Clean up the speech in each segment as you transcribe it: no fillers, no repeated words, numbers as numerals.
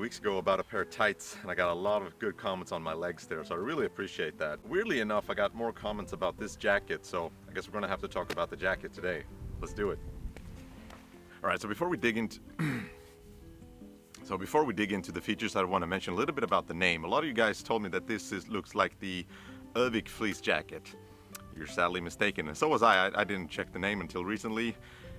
weeks ago about a pair of tights, and I got a lot of good comments on my legs there, so I really appreciate that. Weirdly enough, I got more comments about this jacket, so I guess we're gonna have to talk about the jacket today. Let's do it. All right, so before we dig into the features, I want to mention a little bit about the name. A lot of you guys told me that looks like the Fjallraven fleece jacket. You're sadly mistaken, and so was I. I didn't check the name until recently.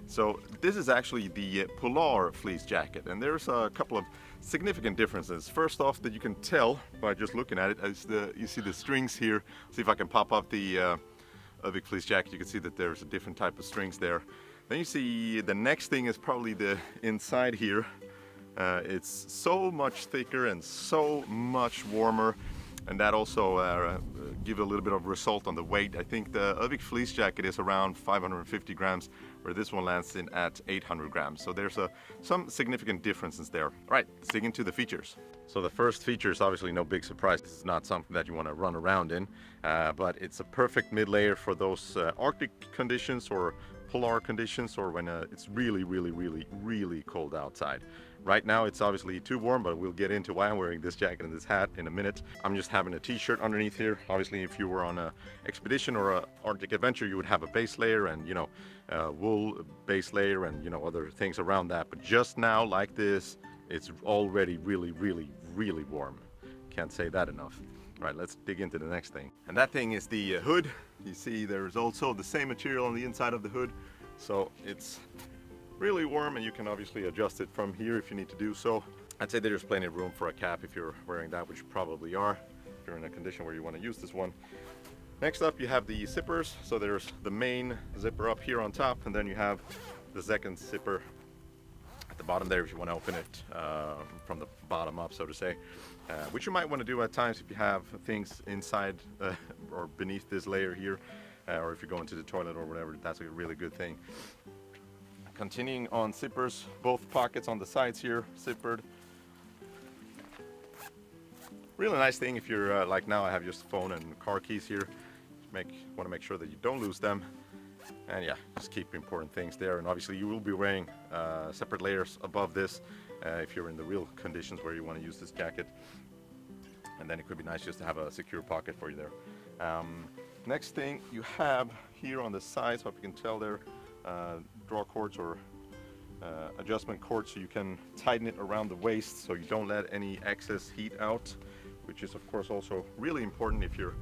So this is actually the Polar fleece jacket, and there's a couple of significant differences. First off, that you can tell by just looking at it, is you see the strings here. See if I can pop up the Fjallraven fleece jacket. You can see that there's a different type of strings there. Then you see the next thing is probably the inside here. It's so much thicker and so much warmer, and that also gives a little bit of result on the weight. I think the Fjallraven fleece jacket is around 550 grams, where this one lands in at 800 grams. So there's some significant differences there. All right, let's dig into the features. So the first feature is obviously no big surprise. This is not something that you want to run around in, but it's a perfect mid-layer for those Arctic conditions or polar conditions, or when it's really cold outside. Right now it's obviously too warm, but we'll get into why I'm wearing this jacket and this hat in a minute. I'm just having a t-shirt underneath here. Obviously, if you were on an expedition or an Arctic adventure, you would have a base layer and, you know, wool base layer and, you know, other things around that. But just now, like this, it's already really warm. Can't say that enough. All right, let's dig into the next thing. And that thing is the hood. You see there's also the same material on the inside of the hood. So it's really warm, and you can obviously adjust it from here if you need to do so. I'd say there's plenty of room for a cap if you're wearing that, which you probably are, if you're in a condition where you want to use this one. Next up, you have the zippers. So there's the main zipper up here on top, and then you have the second zipper at the bottom there if you want to open it from the bottom up, so to say, which you might want to do at times if you have things inside or beneath this layer here, or if you're going to the toilet or whatever. That's a really good thing. Continuing on zippers, both pockets on the sides here, zippered. Really nice thing if you're like now, I have just phone and car keys here. Want to make sure that you don't lose them. And yeah, just keep important things there. And obviously you will be wearing separate layers above this if you're in the real conditions where you want to use this jacket. And then it could be nice just to have a secure pocket for you there. Next thing you have here on the sides, hope you can tell there, draw cords or adjustment cords, so you can tighten it around the waist so you don't let any excess heat out, which is of course also really important if you're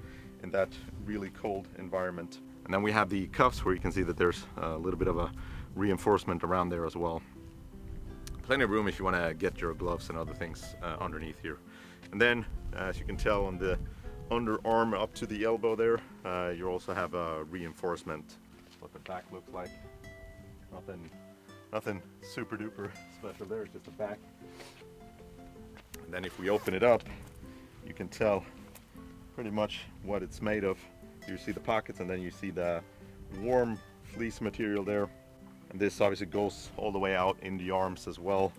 in that really cold environment. And then we have the cuffs, where you can see that there's a little bit of a reinforcement around there as well. Plenty of room if you want to get your gloves and other things underneath here. And then as you can tell on the underarm up to the elbow there, you also have a reinforcement. What the back looks like. Nothing super duper special there, it's just a back. And then if we open it up, you can tell pretty much what it's made of. You see the pockets, and then you see the warm fleece material there. And this obviously goes all the way out in the arms as well.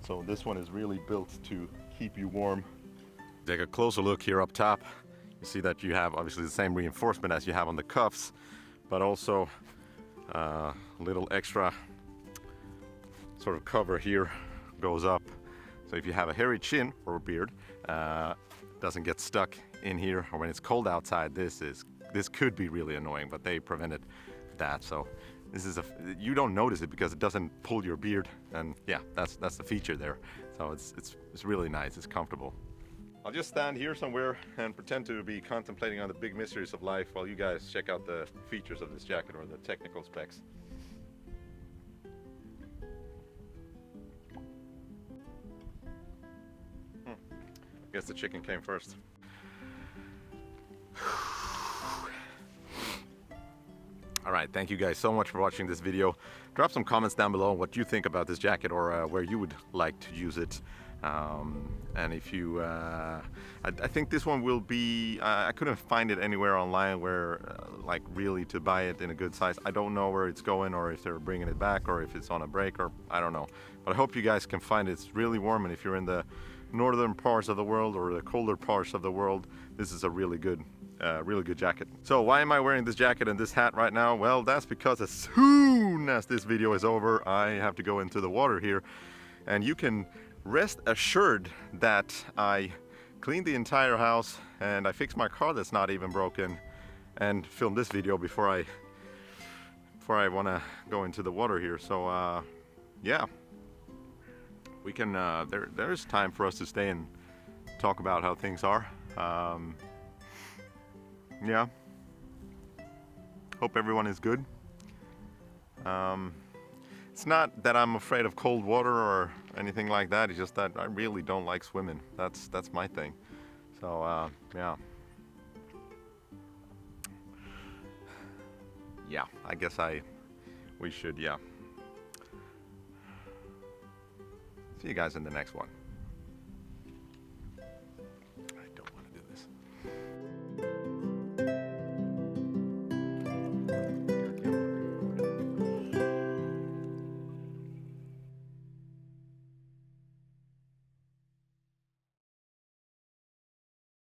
So this one is really built to keep you warm. Take a closer look here up top. You see that you have obviously the same reinforcement as you have on the cuffs, but also a little extra sort of cover here goes up. So if you have a hairy chin or a beard, doesn't get stuck in here, or when it's cold outside, this could be really annoying, but they prevented that. So this is you don't notice it because it doesn't pull your beard, and yeah, that's the feature there. So it's really nice, it's comfortable. I'll just stand here somewhere and pretend to be contemplating on the big mysteries of life while you guys check out the features of this jacket or the technical specs. Guess the chicken came first. All right, thank you guys so much for watching this video. Drop some comments down below on what you think about this jacket, or where you would like to use it. And if you, I think this one will be, I couldn't find it anywhere online where, like really to buy it in a good size. I don't know where it's going, or if they're bringing it back, or if it's on a break, or I don't know. But I hope you guys can find it. It's really warm, and if you're in the northern parts of the world or the colder parts of the world, this is a really good jacket. So why am I wearing this jacket and this hat right now? Well, that's because as soon as this video is over, I have to go into the water here, and you can rest assured that I cleaned the entire house and I fixed my car that's not even broken, and filmed this video before I want to go into the water here. So yeah, we can there's time for us to stay and talk about how things are. Yeah, hope everyone is good. It's not that I'm afraid of cold water or anything like that. It's just that I really don't like swimming. That's my thing. So yeah. Yeah, I guess we should, yeah. See you guys in the next one.